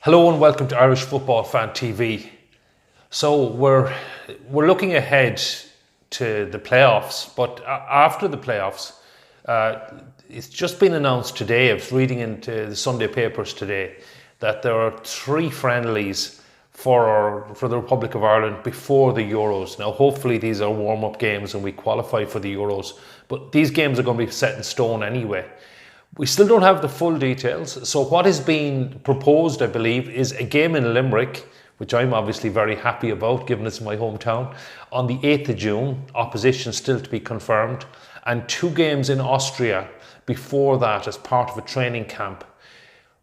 Hello and welcome to Irish Football Fan TV. So we're looking ahead to the playoffs, but after the playoffs, it's just been announced today. I was reading into the Sunday papers today that there are 3 friendlies for the Republic of Ireland before the Euros. Now, hopefully these are warm-up games and we qualify for the Euros, but these games are going to be set in stone anyway. We still don't have the full details. So what is being proposed, I believe, is a game in Limerick, which I'm obviously very happy about, given it's my hometown, on the 8th of June, opposition still to be confirmed, and 2 games in Austria before that as part of a training camp.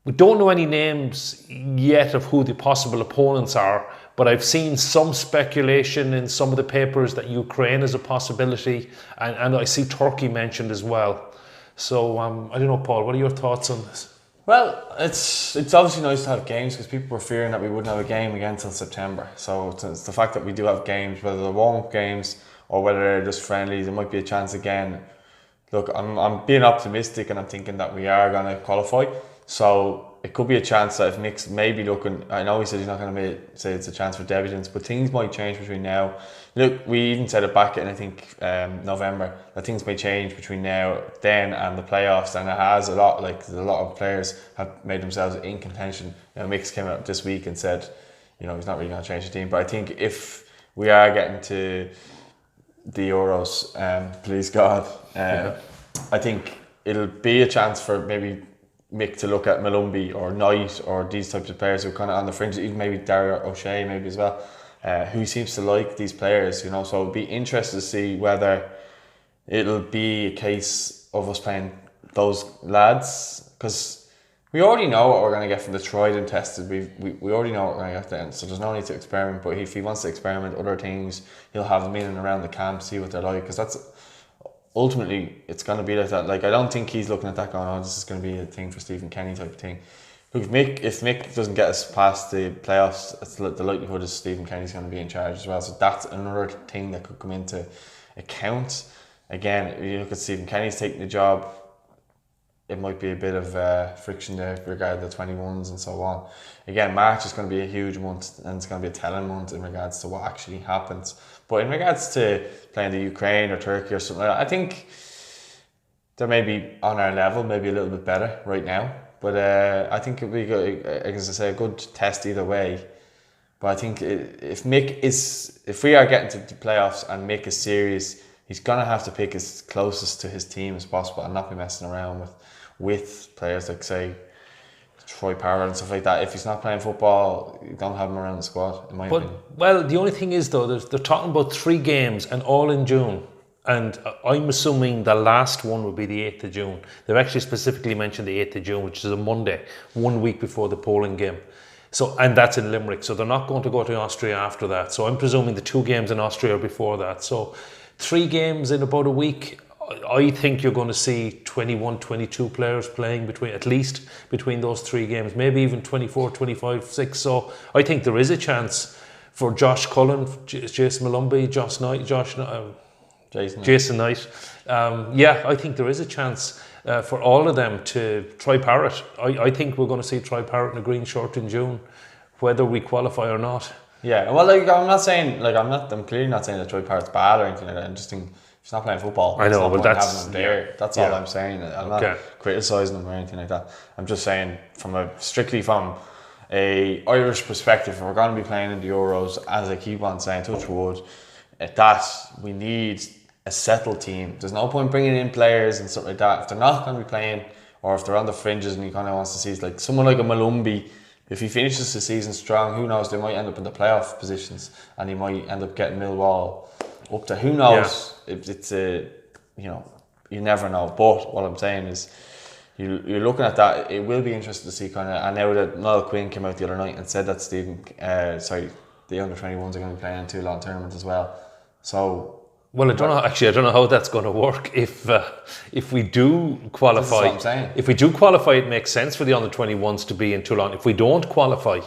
We don't know any names yet of who the possible opponents are, but I've seen some speculation in some of the papers that Ukraine is a possibility, and I see Turkey mentioned as well. So, I don't know, Paul, what are your thoughts on this? Well, it's obviously nice to have games because people were fearing that we wouldn't have a game again until September. So it's the fact that we do have games, whether they're warm-up games or whether they're just friendlies, there might be a chance again. Look, I'm being optimistic and I'm thinking that we are going to qualify. So it could be a chance that if Mick's maybe looking, I know he said he's not going to say it's a chance for debutants, but things might change between now. Look, we even said it back in, I think, November, that things may change between then and the playoffs, and it has a lot. Like, a lot of players have made themselves in contention. Mick's came out this week and said, he's not really going to change the team. But I think if we are getting to the Euros, please God, I think it'll be a chance for maybe Mick to look at Malumbi or Knight or these types of players who are kind of on the fringe, even maybe Dara O'Shea maybe as well, who he seems to like these players, so it'll be interesting to see whether it'll be a case of us playing those lads, because we already know what we're going to get from the tried and tested. We already know what we're going to get then, so there's no need to experiment. But if he wants to experiment other things, he'll have them in and around the camp, see what they're like, because that's ultimately, it's going to be like that. Like, I don't think he's looking at that going, this is going to be a thing for Stephen Kenny type of thing. Look, if Mick doesn't get us past the playoffs, the likelihood is Stephen Kenny's going to be in charge as well. So that's another thing that could come into account. Again, you look at Stephen Kenny's taking the job, it might be a bit of friction there regarding the 21s and so on. Again, March is going to be a huge month, and it's going to be a telling month in regards to what actually happens. But in regards to playing the Ukraine or Turkey or something like that, I think they're maybe on our level, maybe a little bit better right now. But I think it'll be good, as I say, a good test either way. But I think if we are getting to the playoffs and Mick is serious, he's going to have to pick as closest to his team as possible and not be messing around with players like, say, Troy Parrott and stuff like that. If he's not playing football, you don't have him around the squad, in my opinion. Well, the only thing is, though, they're talking about 3 games and all in June. And I'm assuming the last one will be the 8th of June. They've actually specifically mentioned the 8th of June, which is a Monday, 1 week before the Poland game. So, and that's in Limerick. So they're not going to go to Austria after that. So I'm presuming the 2 games in Austria are before that. So 3 games in about a week. I think you're going to see 21, 22 players playing at least between those 3 games, maybe even 24, 25, 6. So I think there is a chance for Josh Cullen, Jason Malumbi, Jason Knight. I think there is a chance for all of them to try Parrott. I think we're going to see try Parrott in a green shirt in June, whether we qualify or not. Yeah, well, I'm clearly not saying that Troy Parrott's bad or anything like that. I'm just thinking, he's not playing football. I know, but that's there. That's all I'm saying. I'm not criticising him or anything like that. I'm just saying strictly from a Irish perspective, if we're going to be playing in the Euros, as I keep on saying, touch wood, that we need a settled team. There's no point bringing in players and stuff like that if they're not going to be playing, or if they're on the fringes and he kind of wants to see, like someone like a Malumbi. If he finishes the season strong, who knows? They might end up in the playoff positions, and he might end up getting Millwall up there. Who knows? If it's you never know. But what I'm saying is, you're looking at that. It will be interesting to see kind of. And now that Niall Quinn came out the other night and said that the under 21s are going to be playing in 2 long tournaments as well. So. Well, I don't know how that's going to work. If we do qualify, this is what I'm saying. If we do qualify, it makes sense for the under 21s to be in Toulon. If we don't qualify,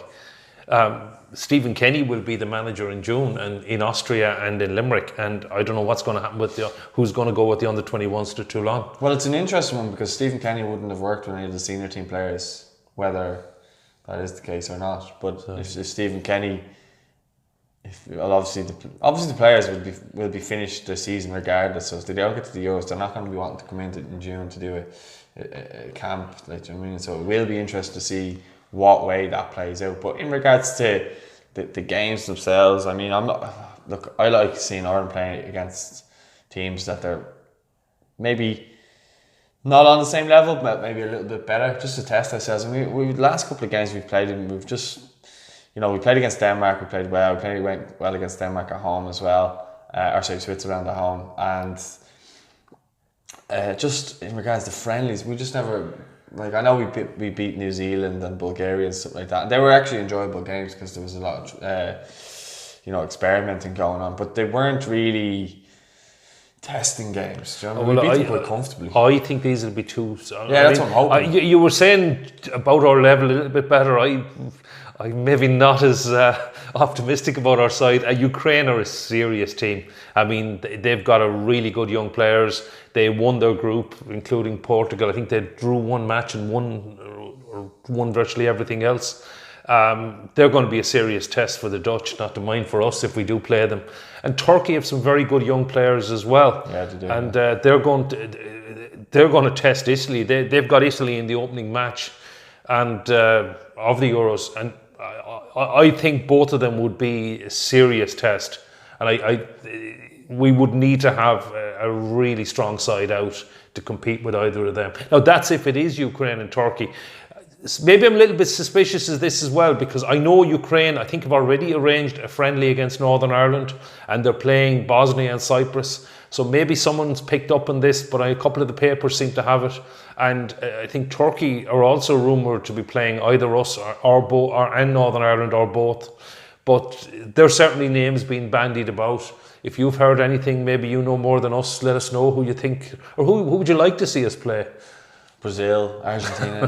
Stephen Kenny will be the manager in June and in Austria and in Limerick, and I don't know what's going to happen with who's going to go with the under 21s to Toulon. Well, it's an interesting one because Stephen Kenny wouldn't have worked with any of the senior team players, whether that is the case or not. But if Stephen Kenny, obviously the players will be finished the season regardless. So if they don't get to the Euros, they're not going to be wanting to come in June to do a camp. Like, you know what I mean? So it will be interesting to see what way that plays out. But in regards to the games themselves, I mean, I like seeing Ireland playing against teams that they're maybe not on the same level, but maybe a little bit better, just to test ourselves. And we the last couple of games we've played in, we've just, you know, we played against Denmark, we played well against Denmark at home as well, Switzerland at home, and just in regards to friendlies, we just never, like, I know we beat New Zealand and Bulgaria and stuff like that, and they were actually enjoyable games because there was a lot of experimenting going on, but they weren't really testing games. Do you know what I mean? We beat them quite comfortably. I think these will be two. That's what I'm hoping. You were saying about our level a little bit better. I'm maybe not as optimistic about our side. Ukraine are a serious team. I mean, they've got a really good young players. They won their group, including Portugal. I think they drew one match and won virtually everything else. They're going to be a serious test for the Dutch, not to mind for us if we do play them. And Turkey have some very good young players as well. Yeah, they do. And they're going to test Italy. They've got Italy in the opening match and of the Euros, and I think both of them would be a serious test. And we would need to have a really strong side out to compete with either of them. Now that's if it is Ukraine and Turkey. Maybe I'm a little bit suspicious of this as well, because I know Ukraine, I think, have already arranged a friendly against Northern Ireland, and they're playing Bosnia and Cyprus. So maybe someone's picked up on this, but a couple of the papers seem to have it. And I think Turkey are also rumoured to be playing either us and Northern Ireland or both. But there's certainly names being bandied about. If you've heard anything, maybe you know more than us, let us know who you think, or who would you like to see us play? Brazil, Argentina.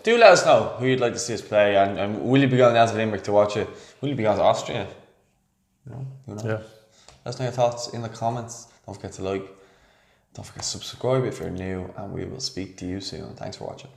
Do let us know who you'd like to see us play, and will you be going down to Limerick to watch it? Will you be going to Austria? Who knows? Yeah. Let us know your thoughts in the comments. Don't forget to like, don't forget to subscribe if you're new, and we will speak to you soon. Thanks for watching.